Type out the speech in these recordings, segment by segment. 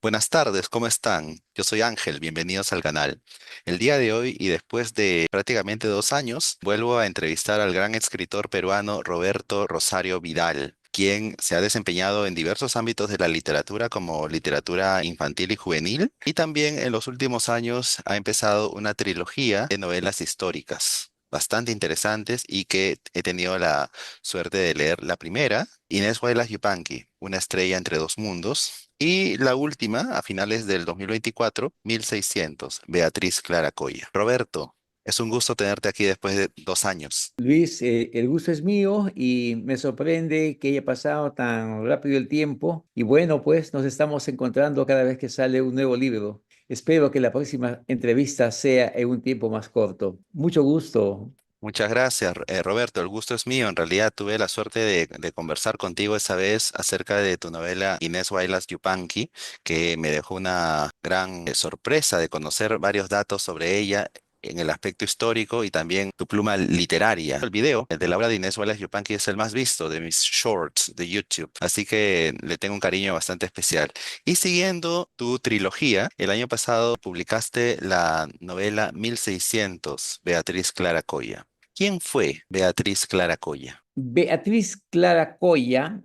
Buenas tardes, ¿cómo están? Yo soy Ángel, bienvenidos al canal. El día de hoy y después de prácticamente 2 años, vuelvo a entrevistar al gran escritor peruano Roberto Rosario Vidal, quien se ha desempeñado en diversos ámbitos de la literatura como literatura infantil y juvenil, y también en los últimos años ha empezado una trilogía de novelas históricas bastante interesantes y que he tenido la suerte de leer la primera, Inés Huaylas Yupanqui, Una estrella entre dos mundos, y la última, a finales del 2024, 1600, Beatriz Clara Coya. Roberto, es un gusto tenerte aquí después de 2 años. Luis, el gusto es mío y me sorprende que haya pasado tan rápido el tiempo. Y bueno, pues nos estamos encontrando cada vez que sale un nuevo libro. Espero que la próxima entrevista sea en un tiempo más corto. Mucho gusto. Muchas gracias, Roberto. El gusto es mío. En realidad tuve la suerte de conversar contigo esa vez acerca de tu novela Inés Huaylas Yupanqui, que me dejó una gran sorpresa de conocer varios datos sobre ella en el aspecto histórico y también tu pluma literaria. El video de la obra de Inés Huaylas Yupanqui es el más visto de mis shorts de YouTube, así que le tengo un cariño bastante especial. Y siguiendo tu trilogía, el año pasado publicaste la novela 1600, Beatriz Clara Coya. ¿Quién fue Beatriz Clara Coya? Beatriz Clara Coya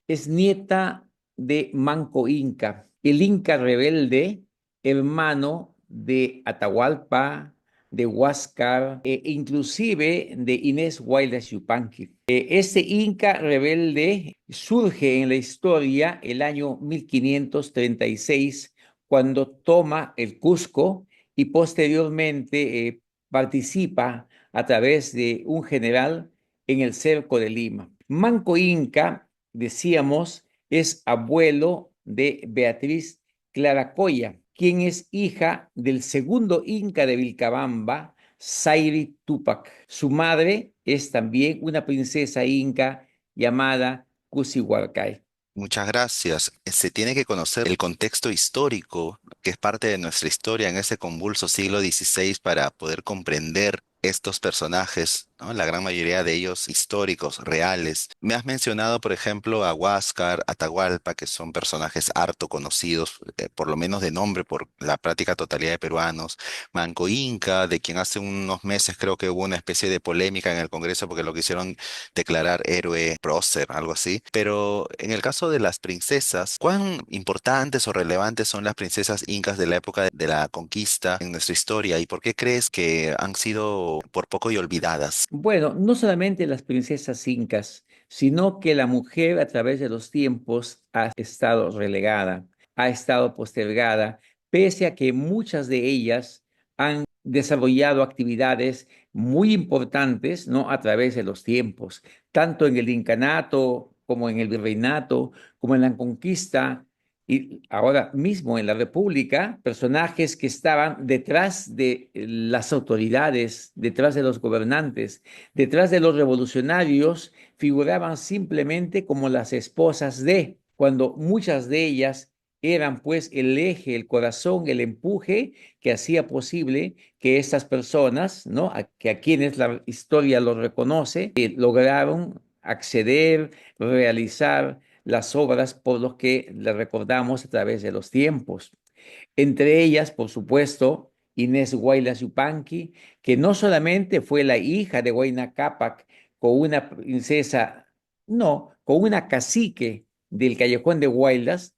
es nieta de Manco Inca, el Inca rebelde, hermano de Atahualpa, de Huáscar e inclusive de Inés Huaylas Yupanqui. Este Inca rebelde surge en la historia el año 1536 cuando toma el Cusco y posteriormente participa a través de un general en el cerco de Lima. Manco Inca, decíamos, es abuelo de Beatriz Claracoya, quien es hija del segundo Inca de Vilcabamba, Zairi Tupac. Su madre es también una princesa inca llamada Cusihuarcay. Muchas gracias. Se tiene que conocer el contexto histórico que es parte de nuestra historia en ese convulso siglo XVI para poder comprender estos personajes, ¿no? La gran mayoría de ellos históricos, reales. Me has mencionado, por ejemplo, a Huáscar, Atahualpa, que son personajes harto conocidos, por lo menos de nombre, por la práctica totalidad de peruanos. Manco Inca, de quien hace unos meses creo que hubo una especie de polémica en el Congreso porque lo quisieron declarar héroe prócer, algo así. Pero en el caso de las princesas, ¿cuán importantes o relevantes son las princesas incas de la época de la conquista en nuestra historia y por qué crees que han sido por poco y olvidadas? Bueno, no solamente las princesas incas, sino que la mujer a través de los tiempos ha estado relegada, ha estado postergada, pese a que muchas de ellas han desarrollado actividades muy importantes, ¿no? A través de los tiempos, tanto en el incanato como en el virreinato, como en la conquista y ahora mismo en la República, personajes que estaban detrás de las autoridades, detrás de los gobernantes, detrás de los revolucionarios, figuraban simplemente como las esposas de, cuando muchas de ellas eran pues el eje, el corazón, el empuje que hacía posible que estas personas, ¿no? Que a quienes la historia los reconoce, lograron acceder, realizar las obras por los que le recordamos a través de los tiempos. Entre ellas, por supuesto, Inés Huaylas Yupanqui, que no solamente fue la hija de Huayna Cápac con una princesa, no, con una cacique del Callejón de Huaylas,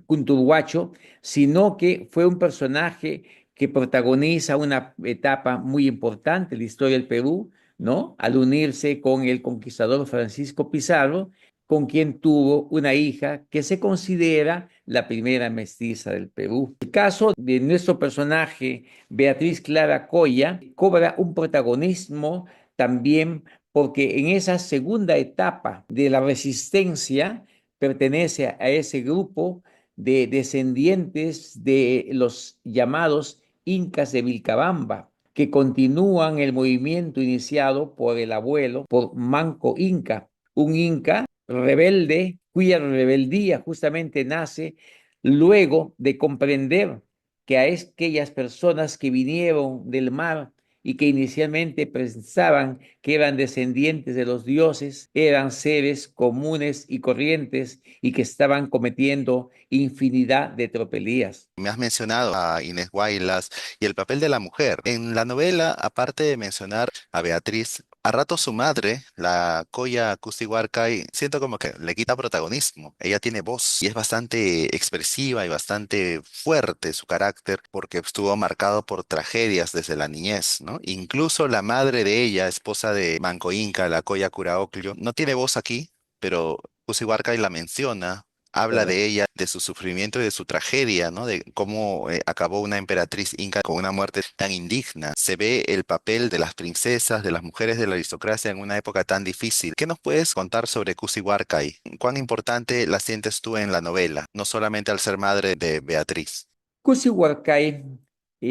Cunturhuacho, sino que fue un personaje que protagoniza una etapa muy importante en la historia del Perú, ¿no? Al unirse con el conquistador Francisco Pizarro, con quien tuvo una hija que se considera la primera mestiza del Perú. El caso de nuestro personaje, Beatriz Clara Coya, cobra un protagonismo también porque en esa segunda etapa de la resistencia pertenece a ese grupo de descendientes de los llamados Incas de Vilcabamba, que continúan el movimiento iniciado por el abuelo, por Manco Inca, un Inca rebelde, cuya rebeldía justamente nace luego de comprender que a aquellas personas que vinieron del mar y que inicialmente pensaban que eran descendientes de los dioses, eran seres comunes y corrientes y que estaban cometiendo infinidad de tropelías. Me has mencionado a Inés Guaylas y el papel de la mujer. En la novela, aparte de mencionar a Beatriz, a rato su madre, la Coya Custihuarcay, siento como que le quita protagonismo. Ella tiene voz y es bastante expresiva y bastante fuerte su carácter porque estuvo marcado por tragedias desde la niñez, ¿no? Incluso la madre de ella, esposa de Manco Inca, la Coya Curaoclio, no tiene voz aquí, pero Cusihuarcay la menciona, habla de ella, de su sufrimiento y de su tragedia, ¿no? De cómo acabó una emperatriz inca con una muerte tan indigna. Se ve el papel de las princesas, de las mujeres de la aristocracia en una época tan difícil. ¿Qué nos puedes contar sobre Kusi Warkay? ¿Cuán importante la sientes tú en la novela? No solamente al ser madre de Beatriz. Kusi Huarcay,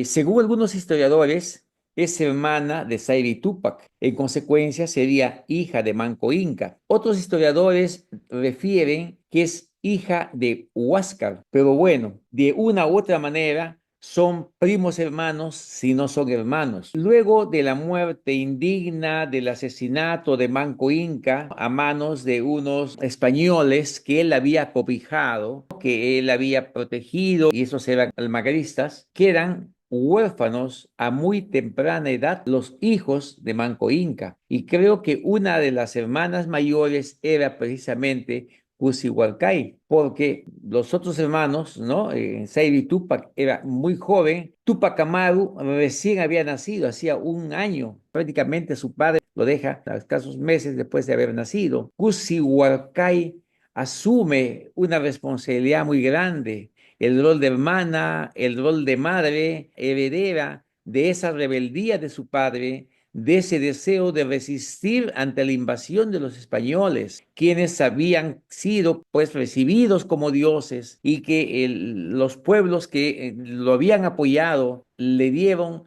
según algunos historiadores, es hermana de Sairi Tupac. En consecuencia, sería hija de Manco Inca. Otros historiadores refieren que es hija de Huáscar, pero bueno, de una u otra manera son primos hermanos si no son hermanos. Luego de la muerte indigna del asesinato de Manco Inca a manos de unos españoles que él había cobijado, que él había protegido, y esos eran almagristas, quedan huérfanos a muy temprana edad los hijos de Manco Inca. Y creo que una de las hermanas mayores era precisamente Cusihualcay, porque los otros hermanos, ¿no? Sairi Tupac era muy joven, Tupac Amaru recién había nacido, hacía un año, prácticamente su padre lo deja a escasos meses después de haber nacido. Cusihualcay asume una responsabilidad muy grande, el rol de hermana, el rol de madre, heredera de esa rebeldía de su padre, de ese deseo de resistir ante la invasión de los españoles, quienes habían sido pues recibidos como dioses y que los pueblos que lo habían apoyado le dieron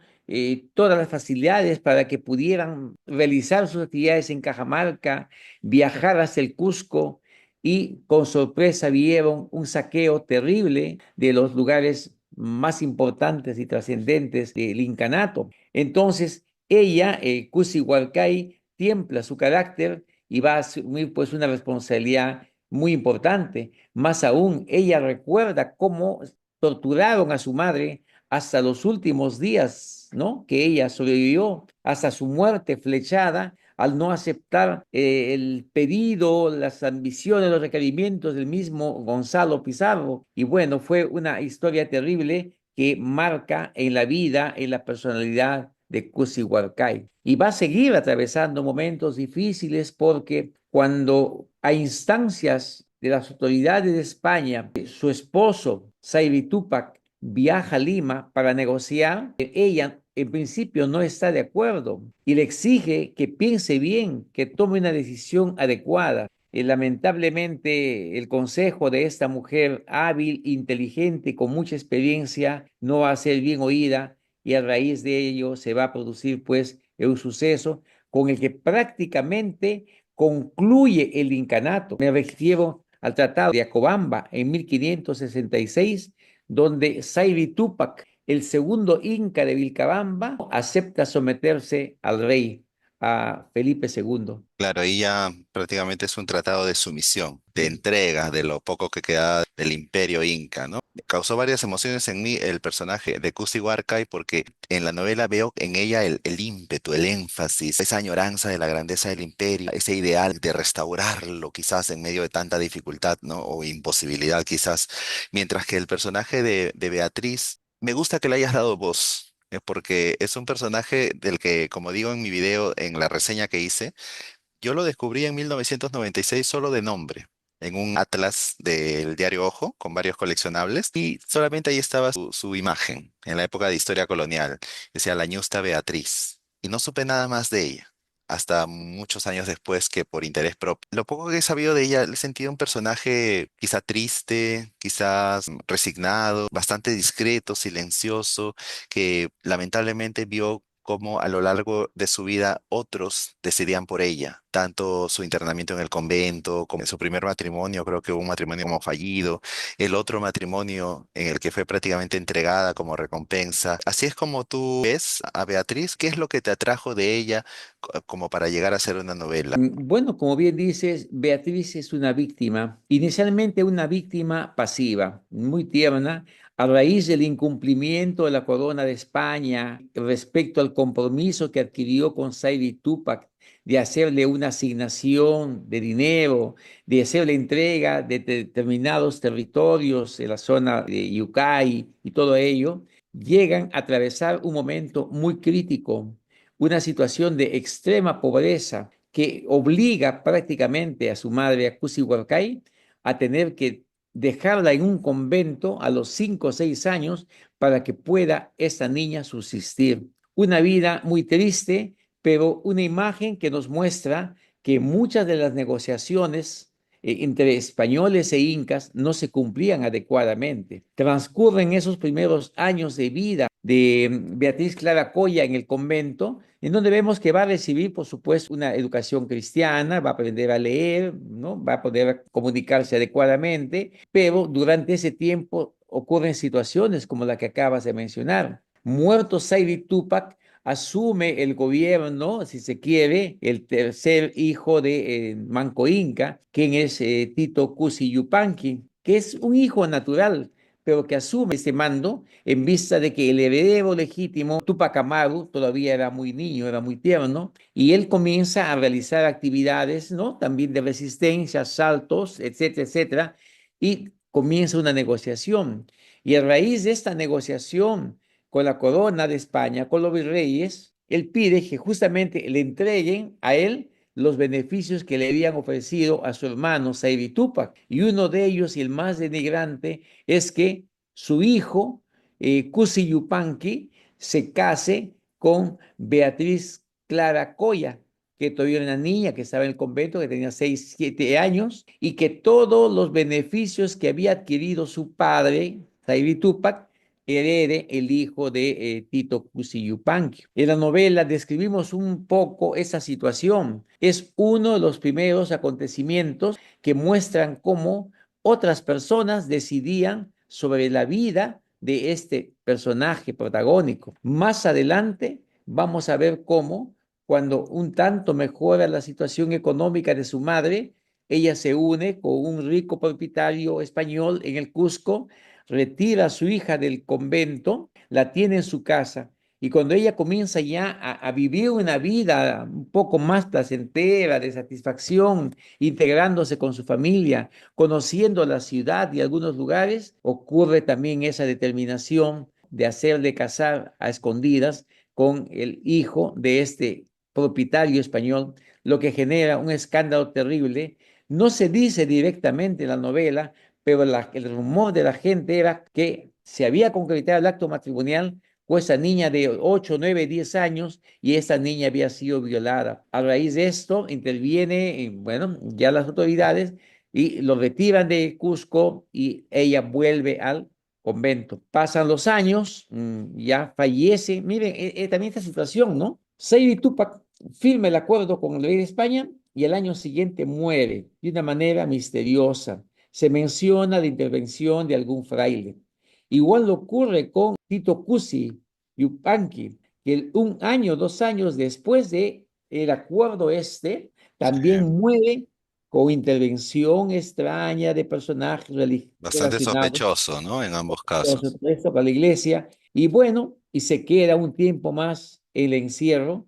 todas las facilidades para que pudieran realizar sus actividades en Cajamarca, viajar hasta el Cusco y con sorpresa vieron un saqueo terrible de los lugares más importantes y trascendentes del incanato. Entonces, ella, Kusi Huarcay, tiembla su carácter y va a asumir pues una responsabilidad muy importante. Más aún, ella recuerda cómo torturaron a su madre hasta los últimos días, ¿no? Que ella sobrevivió hasta su muerte flechada al no aceptar el pedido, las ambiciones, los requerimientos del mismo Gonzalo Pizarro. Y bueno, fue una historia terrible que marca en la vida, en la personalidad de Cusihuarcay. Y va a seguir atravesando momentos difíciles porque cuando a instancias de las autoridades de España, su esposo, Sairi Tupac, viaja a Lima para negociar, ella en principio no está de acuerdo y le exige que piense bien, que tome una decisión adecuada. Lamentablemente, el consejo de esta mujer hábil, inteligente, con mucha experiencia, no va a ser bien oída y a raíz de ello se va a producir pues un suceso con el que prácticamente concluye el incanato. Me refiero al Tratado de Acobamba en 1566, donde Sairi Tupac, el segundo inca de Vilcabamba, acepta someterse al rey, a Felipe II. Claro, ahí ya prácticamente es un tratado de sumisión, de entrega de lo poco que queda del imperio inca, ¿no? Causó varias emociones en mí el personaje de Kusi Warkay porque en la novela veo en ella el ímpetu, el énfasis, esa añoranza de la grandeza del imperio, ese ideal de restaurarlo quizás en medio de tanta dificultad, ¿no? O imposibilidad quizás, mientras que el personaje de Beatriz, me gusta que le hayas dado voz. Porque es un personaje del que, como digo en mi video, en la reseña que hice, yo lo descubrí en 1996 solo de nombre, en un atlas del diario Ojo con varios coleccionables y solamente ahí estaba su imagen en la época de historia colonial. Decía la Ñusta Beatriz y no supe nada más de ella. Hasta muchos años después que por interés propio. Lo poco que he sabido de ella, le he sentido un personaje quizá triste, quizás resignado, bastante discreto, silencioso, que lamentablemente vio cómo a lo largo de su vida otros decidían por ella tanto su internamiento en el convento como en su primer matrimonio, creo que hubo un matrimonio como fallido, el otro matrimonio en el que fue prácticamente entregada como recompensa. Así es como tú ves a Beatriz, ¿qué es lo que te atrajo de ella como para llegar a ser una novela? Bueno, como bien dices, Beatriz es una víctima, inicialmente una víctima pasiva, muy tierna, a raíz del incumplimiento de la corona de España respecto al compromiso que adquirió con Saidi Tupac de hacerle una asignación de dinero, de hacerle entrega de determinados territorios en la zona de Yucay y todo ello, llegan a atravesar un momento muy crítico, una situación de extrema pobreza que obliga prácticamente a su madre, a Cusi Huarcay, a tener que dejarla en un convento a los 5 o 6 años para que pueda esta niña subsistir. Una vida muy triste, pero una imagen que nos muestra que muchas de las negociaciones entre españoles e incas no se cumplían adecuadamente. Transcurren esos primeros años de vida de Beatriz Clara Coya en el convento, en donde vemos que va a recibir, por supuesto, una educación cristiana, va a aprender a leer, ¿no? Va a poder comunicarse adecuadamente, pero durante ese tiempo ocurren situaciones como la que acabas de mencionar. Muerto Saidi Tupac, asume el gobierno, si se quiere, el tercer hijo de Manco Inca, quien es Tito Cusi Yupanqui, que es un hijo natural, pero que asume ese mando en vista de que el heredero legítimo, Tupac Amaru, todavía era muy niño, era muy tierno, y él comienza a realizar actividades, ¿no? También de resistencia, asaltos, etcétera, etcétera, y comienza una negociación. Y a raíz de esta negociación con la corona de España, con los virreyes, él pide que justamente le entreguen a él los beneficios que le habían ofrecido a su hermano Saidi Tupac. Y uno de ellos, y el más denigrante, es que su hijo, Cusi Yupanqui, se case con Beatriz Clara Coya, que todavía era una niña que estaba en el convento, que tenía 6, 7 años, y que todos los beneficios que había adquirido su padre, Saidi Tupac, herede el hijo de Tito Cusi Yupanqui. En la novela describimos un poco esa situación. Es uno de los primeros acontecimientos que muestran cómo otras personas decidían sobre la vida de este personaje protagónico. Más adelante vamos a ver cómo, cuando un tanto mejora la situación económica de su madre, ella se une con un rico propietario español en el Cusco, retira a su hija del convento, la tiene en su casa. Y cuando ella comienza ya a vivir una vida un poco más placentera, de satisfacción, integrándose con su familia, conociendo la ciudad y algunos lugares, ocurre también esa determinación de hacerle casar a escondidas con el hijo de este propietario español, lo que genera un escándalo terrible. No se dice directamente en la novela, pero el rumor de la gente era que se había concretado el acto matrimonial con esa niña de 8, 9, 10 años y esa niña había sido violada. A raíz de esto interviene, bueno, ya las autoridades y lo retiran de Cusco y ella vuelve al convento. Pasan los años, ya fallece. Miren, también esta situación, ¿no? Seydi Tupac firma el acuerdo con el rey de España y el año siguiente muere de una manera misteriosa. Se menciona la intervención de algún fraile. Igual lo ocurre con Tito Cusi Yupanqui, que un año, 2 años después de el acuerdo este, también Sí. muere con intervención extraña de personajes Bastante relacionados sospechoso, ¿no? En ambos por casos. supuesto, para la iglesia. Y bueno, y se queda un tiempo más en el encierro,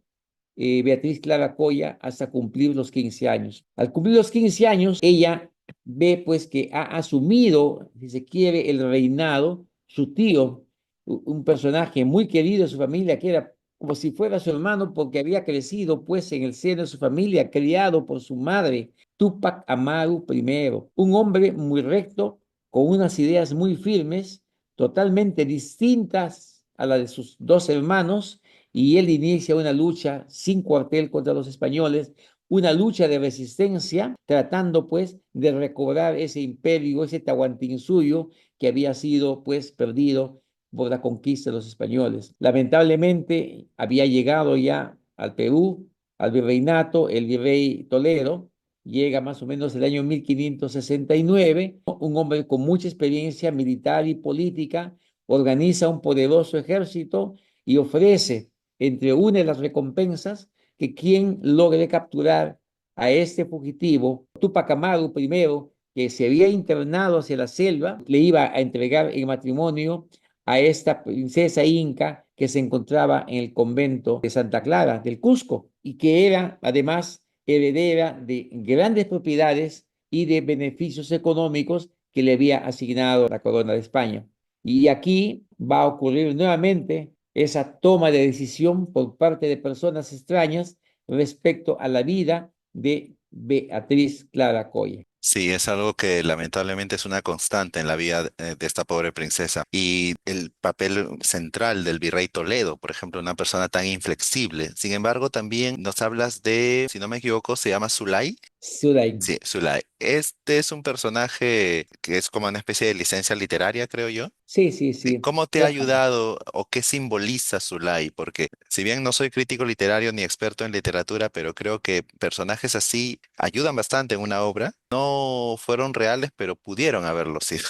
Beatriz Clara Coya, hasta cumplir los 15 años. Al cumplir los 15 años, ella ve pues que ha asumido, si se quiere, el reinado, su tío, un personaje muy querido de su familia, que era como si fuera su hermano, porque había crecido pues en el seno de su familia, criado por su madre, Tupac Amaru I, un hombre muy recto, con unas ideas muy firmes, totalmente distintas a las de sus dos hermanos, y él inicia una lucha sin cuartel contra los españoles, una lucha de resistencia, tratando pues de recobrar ese imperio, ese Tahuantinsuyo que había sido pues perdido por la conquista de los españoles. Lamentablemente había llegado ya al Perú, al virreinato, el virrey Toledo llega más o menos el año 1569, un hombre con mucha experiencia militar y política, organiza un poderoso ejército y ofrece entre una de las recompensas que quien logre capturar a este fugitivo, Tupac Amaru primero, que se había internado hacia la selva, le iba a entregar en matrimonio a esta princesa inca que se encontraba en el convento de Santa Clara del Cusco y que era además heredera de grandes propiedades y de beneficios económicos que le había asignado la corona de España. Y aquí va a ocurrir nuevamente esa toma de decisión por parte de personas extrañas respecto a la vida de Beatriz Clara Coya. Sí, es algo que lamentablemente es una constante en la vida de esta pobre princesa. Y el papel central del virrey Toledo, por ejemplo, una persona tan inflexible. Sin embargo, también nos hablas de, si no me equivoco, se llama Zulay. Surain. Sí, Zulay. Este es un personaje que es como una especie de licencia literaria, creo yo. Sí, sí, Sí, sí. ¿cómo te ha ayudado o qué simboliza Zulay? Porque si bien no soy crítico literario ni experto en literatura, pero creo que personajes así ayudan bastante en una obra. No fueron reales, pero pudieron haberlo sido.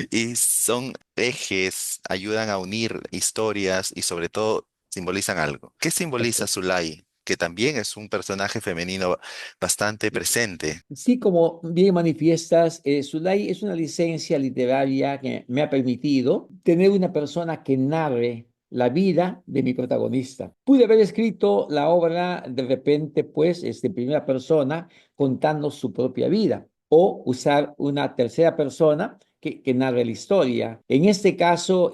Y son ejes, ayudan a unir historias y sobre todo simbolizan algo. ¿Qué simboliza Zulay? Que también es un personaje femenino bastante presente. Sí, como bien manifiestas, Zulay es una licencia literaria que me ha permitido tener una persona que narre la vida de mi protagonista. Pude haber escrito la obra de repente, pues, en primera persona, contando su propia vida, o usar una tercera persona que narre la historia. En este caso,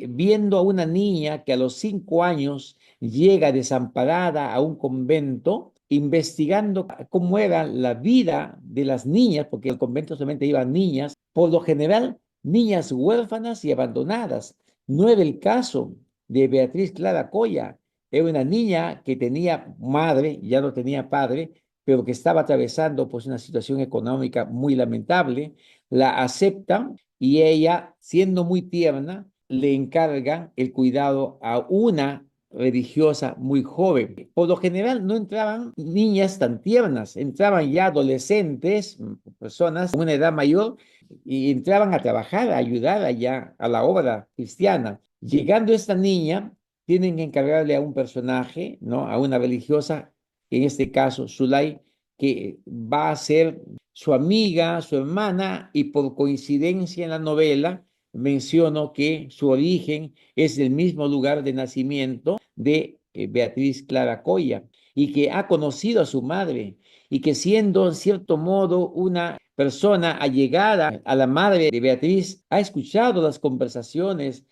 viendo a una niña que a los 5 años llega desamparada a un convento, investigando cómo era la vida de las niñas, porque el convento solamente iban niñas, por lo general niñas huérfanas y abandonadas. No era el caso de Beatriz Clara Coya. Era una niña que tenía madre, ya no tenía padre, pero que estaba atravesando pues una situación económica muy lamentable. La aceptan y ella, siendo muy tierna, le encargan el cuidado a una religiosa muy joven. Por lo general no entraban niñas tan tiernas, entraban ya adolescentes, personas con una edad mayor, y entraban a trabajar, a ayudar allá a la obra cristiana. Llegando esta niña, tienen que encargarle a un personaje, ¿no? A una religiosa, en este caso Zulay, que va a ser su amiga, su hermana, y por coincidencia en la novela menciono que su origen es del mismo lugar de nacimiento de Beatriz Clara Coya y que ha conocido a su madre y que siendo en cierto modo una persona allegada a la madre de Beatriz, ha escuchado las conversaciones,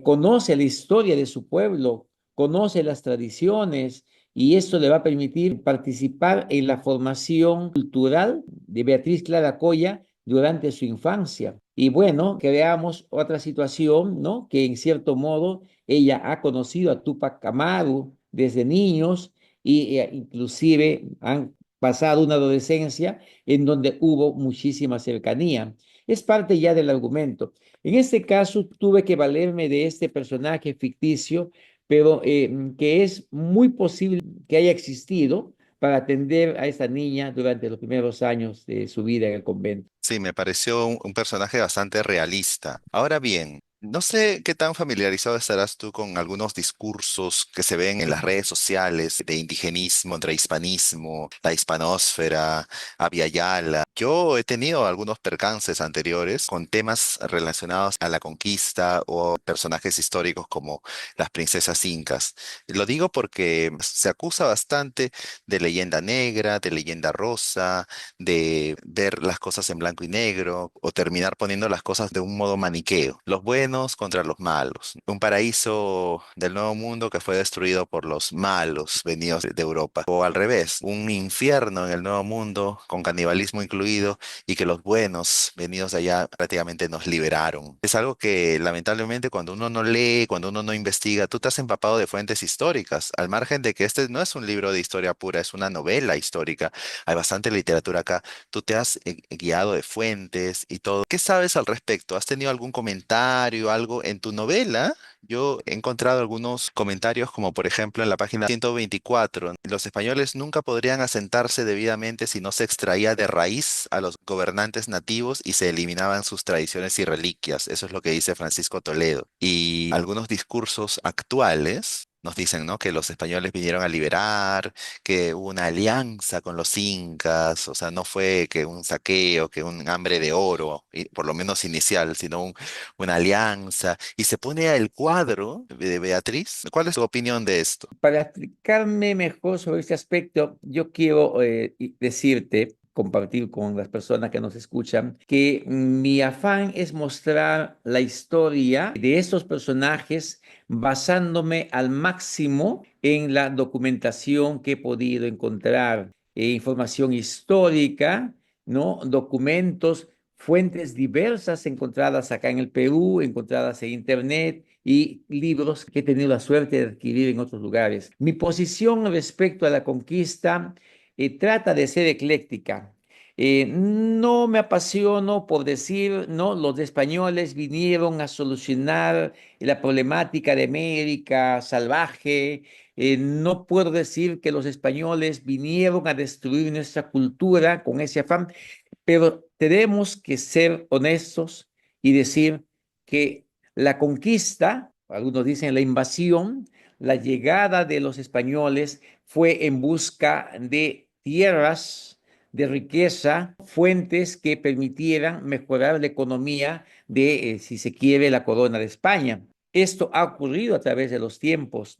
conoce la historia de su pueblo, conoce las tradiciones y esto le va a permitir participar en la formación cultural de Beatriz Clara Coya durante su infancia. Y bueno, creamos otra situación, ¿no? Que en cierto modo ella ha conocido a Tupac Amaru desde niños y inclusive han pasado una adolescencia en donde hubo muchísima cercanía. Es parte ya del argumento. En este caso tuve que valerme de este personaje ficticio, pero que es muy posible que haya existido para atender a esta niña durante los primeros años de su vida en el convento. Sí, me pareció un personaje bastante realista. Ahora bien, no sé qué tan familiarizado estarás tú con algunos discursos que se ven en las redes sociales de indigenismo, entre hispanismo, la hispanósfera, Abya Yala. Yo he tenido algunos percances anteriores con temas relacionados a la conquista o personajes históricos como las princesas incas. Lo digo porque se acusa bastante de leyenda negra, de leyenda rosa, de ver las cosas en blanco y negro o terminar poniendo las cosas de un modo maniqueo, los buenos contra los malos, un paraíso del Nuevo Mundo que fue destruido por los malos venidos de Europa, o al revés, un infierno en el Nuevo Mundo con canibalismo incluido y que los buenos venidos de allá prácticamente nos liberaron. Es algo que lamentablemente cuando uno no lee, cuando uno no investiga, tú te has empapado de fuentes históricas, al margen de que este no es un libro de historia pura, es una novela histórica. Hay bastante literatura acá. Tú te has guiado de fuentes y todo. ¿Qué sabes al respecto? ¿Has tenido algún comentario, algo en tu novela? Yo he encontrado algunos comentarios como por ejemplo en la página 124, los españoles nunca podrían asentarse debidamente si no se extraía de raíz a los gobernantes nativos y se eliminaban sus tradiciones y reliquias. Eso es lo que dice Francisco Toledo. Y algunos discursos actuales nos dicen, ¿no? Que los españoles vinieron a liberar, que hubo una alianza con los incas, o sea, no fue que un saqueo, que un hambre de oro, por lo menos inicial, sino una alianza, y se pone el cuadro de Beatriz. ¿Cuál es tu opinión de esto? Para explicarme mejor sobre este aspecto, yo quiero decirte, compartir con las personas que nos escuchan, que mi afán es mostrar la historia de estos personajes basándome al máximo en la documentación que he podido encontrar, información histórica, ¿no? Documentos, fuentes diversas encontradas acá en el Perú, encontradas en Internet y libros que he tenido la suerte de adquirir en otros lugares. Mi posición respecto a la conquista trata de ser ecléctica. No me apasiono por decir, no, los españoles vinieron a solucionar la problemática de América salvaje. No puedo decir que los españoles vinieron a destruir nuestra cultura con ese afán, pero tenemos que ser honestos y decir que la conquista, algunos dicen la invasión, la llegada de los españoles fue en busca de tierras, de riqueza, fuentes que permitieran mejorar la economía de, si se quiere, la corona de España. Esto ha ocurrido a través de los tiempos.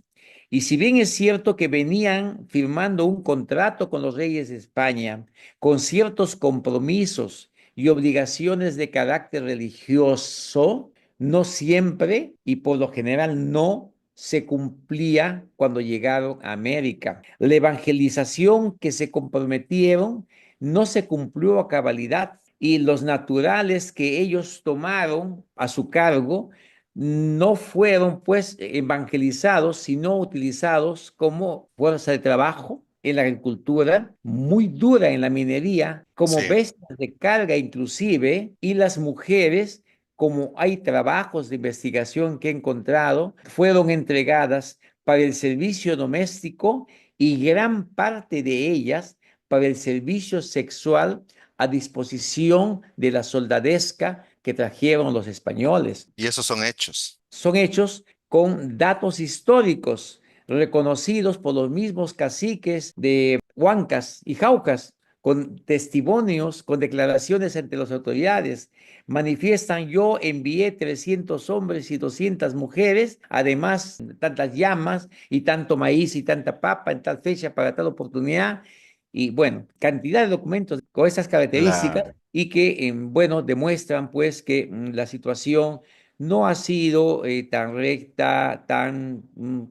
Y si bien es cierto que venían firmando un contrato con los reyes de España, con ciertos compromisos y obligaciones de carácter religioso, no siempre y por lo general no se cumplía cuando llegaron a América. La evangelización que se comprometieron no se cumplió a cabalidad y los naturales que ellos tomaron a su cargo no fueron pues evangelizados, sino utilizados como fuerza de trabajo en la agricultura, muy dura en la minería, como Sí. bestias de carga inclusive, y las mujeres, como hay trabajos de investigación que he encontrado, fueron entregadas para el servicio doméstico y gran parte de ellas para el servicio sexual a disposición de la soldadesca que trajeron los españoles. Y esos son hechos. Son hechos con datos históricos reconocidos por los mismos caciques de Huancas y Jaucas, con testimonios, con declaraciones ante las autoridades. Manifiestan, yo envié 300 hombres y 200 mujeres, además tantas llamas y tanto maíz y tanta papa en tal fecha para tal oportunidad. Y bueno, cantidad de documentos con estas características Claro. y que, bueno, demuestran pues que la situación no ha sido tan recta, tan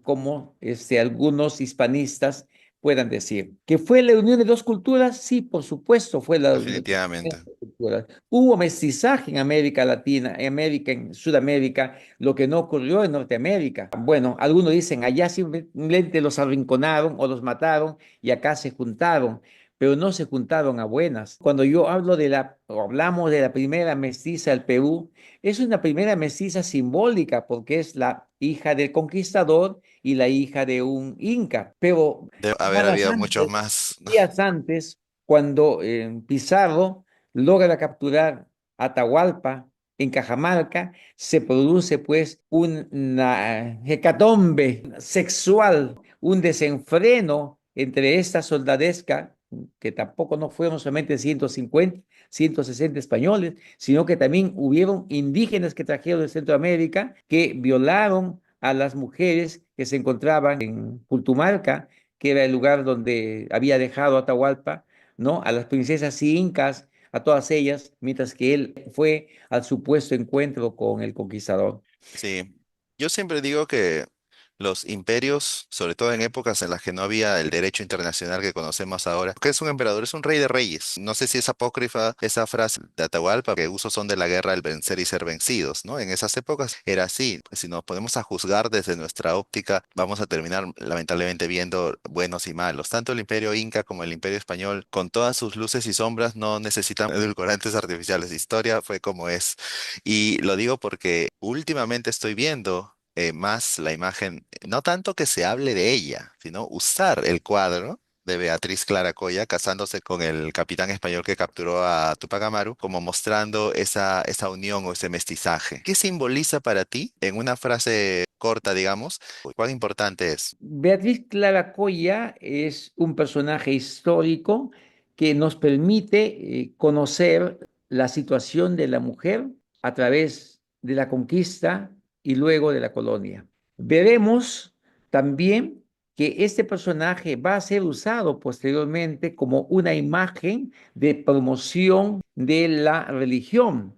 como algunos hispanistas puedan decir. ¿Que fue la unión de dos culturas? Sí, por supuesto, fue la unión de Definitivamente. dos culturas. Hubo mestizaje en América Latina, en América, en Sudamérica, lo que no ocurrió en Norteamérica. Bueno, algunos dicen, allá simplemente los arrinconaron o los mataron y acá se juntaron, pero no se juntaron a buenas. Cuando yo hablo o hablamos de la primera mestiza del Perú, es una primera mestiza simbólica porque es la hija del conquistador y la hija de un inca. Pero Debe haber semanas habido muchos antes, más. días antes, cuando Pizarro logra capturar Atahualpa en Cajamarca, se produce pues una hecatombe sexual, un desenfreno entre esta soldadesca, que tampoco no fueron solamente 150, 160 españoles, sino que también hubieron indígenas que trajeron de Centroamérica que violaron a las mujeres que se encontraban en Pultumarca, que era el lugar donde había dejado Atahualpa, ¿no? A las princesas incas, a todas ellas, mientras que él fue al supuesto encuentro con el conquistador. Sí, yo siempre digo que los imperios, sobre todo en épocas en las que no había el derecho internacional que conocemos ahora, que es un emperador, es un rey de reyes. No sé si es apócrifa esa frase de Atahualpa, que usos son de la guerra el vencer y ser vencidos, ¿no? En esas épocas era así. Si nos podemos a juzgar desde nuestra óptica, vamos a terminar lamentablemente viendo buenos y malos. Tanto el imperio inca como el imperio español, con todas sus luces y sombras, no necesitan edulcorantes artificiales. Historia fue como es. Y lo digo porque últimamente estoy viendo más la imagen, no tanto que se hable de ella, sino usar el cuadro de Beatriz Clara Coya casándose con el capitán español que capturó a Tupac Amaru, como mostrando esa unión o ese mestizaje. ¿Qué simboliza para ti en una frase corta, digamos? ¿Cuán importante es? Beatriz Clara Coya es un personaje histórico que nos permite conocer la situación de la mujer a través de la conquista y luego de la colonia. Veremos también que este personaje va a ser usado posteriormente como una imagen de promoción de la religión.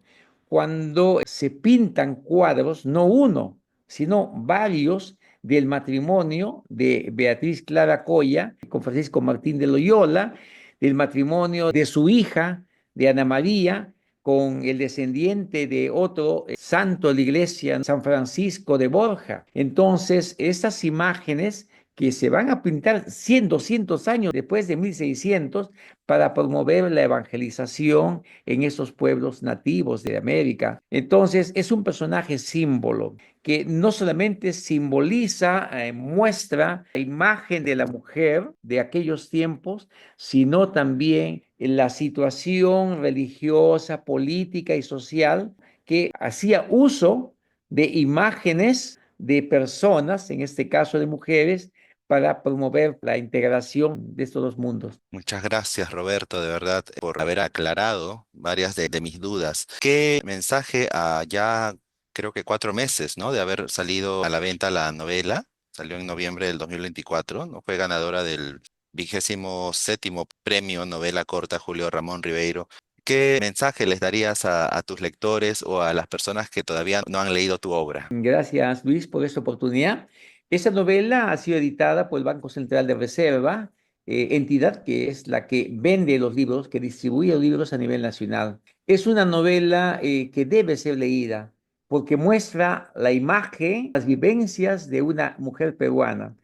Cuando se pintan cuadros, no uno, sino varios, del matrimonio de Beatriz Clara Coya con Francisco Martín de Loyola, del matrimonio de su hija, de Ana María, con el descendiente de otro santo de la iglesia, San Francisco de Borja. Entonces, estas imágenes que se van a pintar 100, 200 años después de 1600 para promover la evangelización en esos pueblos nativos de América. Entonces, es un personaje símbolo que no solamente simboliza, muestra la imagen de la mujer de aquellos tiempos, sino también la situación religiosa, política y social que hacía uso de imágenes de personas, en este caso de mujeres, para promover la integración de estos dos mundos. Muchas gracias, Roberto, de verdad, por haber aclarado varias de mis dudas. ¿Qué mensaje a ya creo que 4 meses, ¿no? De haber salido a la venta la novela? Salió en noviembre del 2024, ¿no? Fue ganadora del 27º premio novela corta Julio Ramón Ribeiro. ¿Qué mensaje les darías a tus lectores o a las personas que todavía no han leído tu obra? Gracias, Luis, por esta oportunidad. Esta novela ha sido editada por el Banco Central de Reserva, entidad que es la que vende los libros, que distribuye los libros a nivel nacional. Es una novela que debe ser leída porque muestra la imagen, las vivencias de una mujer peruana.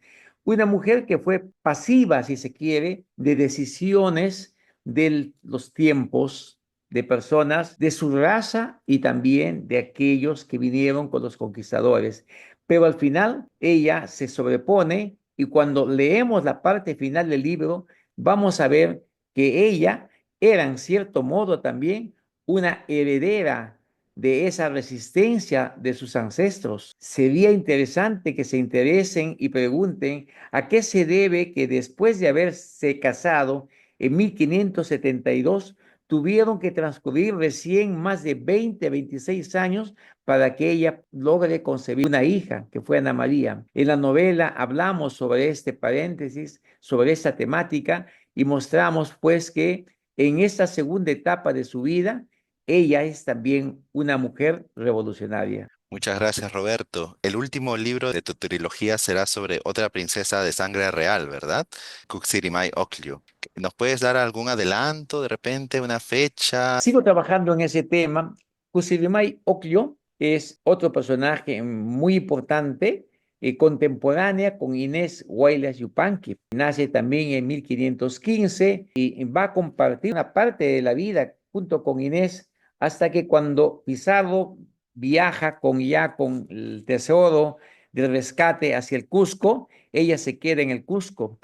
Una mujer que fue pasiva, si se quiere, de decisiones de los tiempos de personas de su raza y también de aquellos que vinieron con los conquistadores. Pero al final ella se sobrepone y cuando leemos la parte final del libro, vamos a ver que ella era en cierto modo también una heredera de esa resistencia de sus ancestros. Sería interesante que se interesen y pregunten a qué se debe que después de haberse casado en 1572 tuvieron que transcurrir recién más de 20, 26 años para que ella logre concebir una hija, que fue Ana María. En la novela hablamos sobre este paréntesis, sobre esta temática y mostramos pues que en esta segunda etapa de su vida, ella es también una mujer revolucionaria. Muchas gracias, Roberto. El último libro de tu trilogía será sobre otra princesa de sangre real, ¿verdad? Kuxirimay Oklyu. ¿Nos puedes dar algún adelanto, de repente, una fecha? Sigo trabajando en ese tema. Kusirimay Oklyo es otro personaje muy importante, contemporánea con Inés Huaylas Yupanqui. Nace también en 1515 y va a compartir una parte de la vida junto con Inés hasta que cuando Pizarro viaja con el tesoro del rescate hacia el Cusco, ella se queda en el Cusco.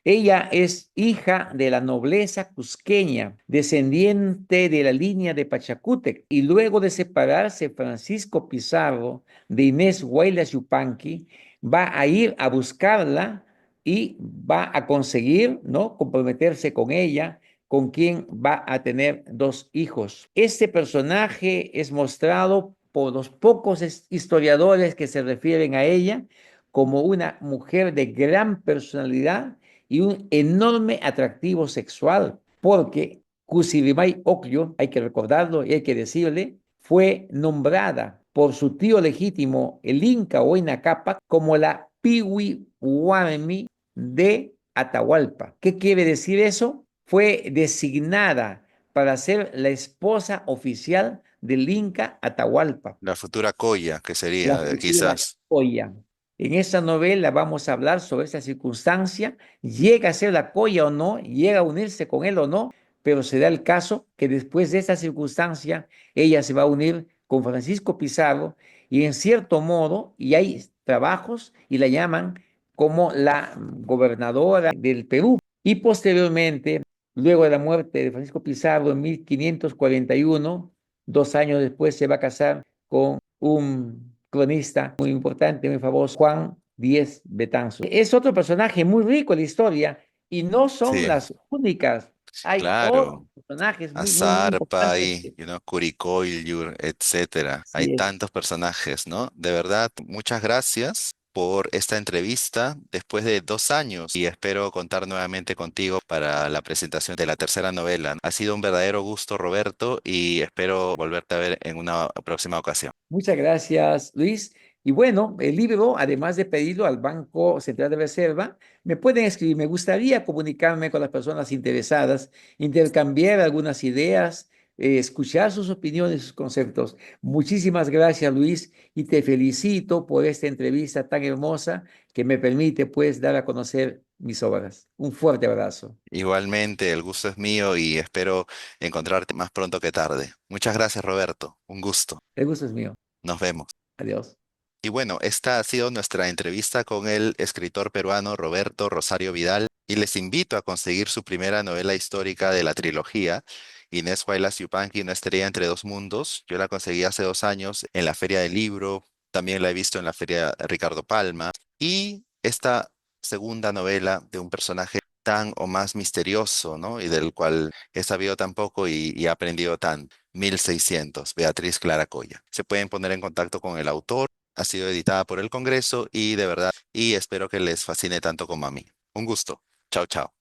Ella es hija de la nobleza cusqueña, descendiente de la línea de Pachacútec, y luego de separarse Francisco Pizarro de Inés Huaylas Yupanqui, va a ir a buscarla y va a conseguir, ¿no?, comprometerse con ella, con quien va a tener dos hijos. Este personaje es mostrado por los pocos historiadores que se refieren a ella como una mujer de gran personalidad y un enorme atractivo sexual, porque Kusirimay Oklyo, hay que recordarlo y hay que decirle, fue nombrada por su tío legítimo, el Inca Huayna Cápac, como la Piwi Huarmi de Atahualpa. ¿Qué quiere decir eso? Fue designada para ser la esposa oficial del Inca Atahualpa, La futura Coya, que la sería, futura quizás. Coya. En esta novela vamos a hablar sobre esta circunstancia, llega a ser la Coya o no, llega a unirse con él o no, pero se da el caso que después de esta circunstancia ella se va a unir con Francisco Pizarro y en cierto modo, y ahí trabajos y la llaman como la gobernadora del Perú. Y posteriormente, luego de la muerte de Francisco Pizarro en 1541, 2 años después se va a casar con un cronista muy importante, muy famoso, Juan Díez Betanzos. Es otro personaje muy rico en la historia y no son Sí, las únicas. Hay otros claro. personajes muy, muy, muy importantes. Azarpay, Curicoiljur, etcétera. Hay Así es. tantos personajes, ¿no? De verdad, muchas gracias por esta entrevista después de 2 años y espero contar nuevamente contigo para la presentación de la tercera novela. Ha sido un verdadero gusto, Roberto, y espero volverte a ver en una próxima ocasión. Muchas gracias, Luis. Y bueno, el libro, además de pedirlo al Banco Central de Reserva, me pueden escribir. Me gustaría comunicarme con las personas interesadas, intercambiar algunas ideas, escuchar sus opiniones, sus conceptos. Muchísimas gracias, Luis, y te felicito por esta entrevista tan hermosa que me permite, pues, dar a conocer mis obras. Un fuerte abrazo. Igualmente, el gusto es mío y espero encontrarte más pronto que tarde. Muchas gracias, Roberto. Un gusto. El gusto es mío. Nos vemos. Adiós. Y bueno, esta ha sido nuestra entrevista con el escritor peruano Roberto Rosario Vidal y les invito a conseguir su primera novela histórica de la trilogía, Inés Huaylas Yupanqui, Una estrella entre dos mundos. Yo la conseguí hace 2 años en la Feria del Libro, también la he visto en la Feria Ricardo Palma. Y esta segunda novela de un personaje tan o más misterioso, ¿no? Y del cual he sabido tan poco y he aprendido tanto. 1600, Beatriz Clara Coya. Se pueden poner en contacto con el autor. Ha sido editada por el Congreso y de verdad, y espero que les fascine tanto como a mí. Un gusto. Chao, chao.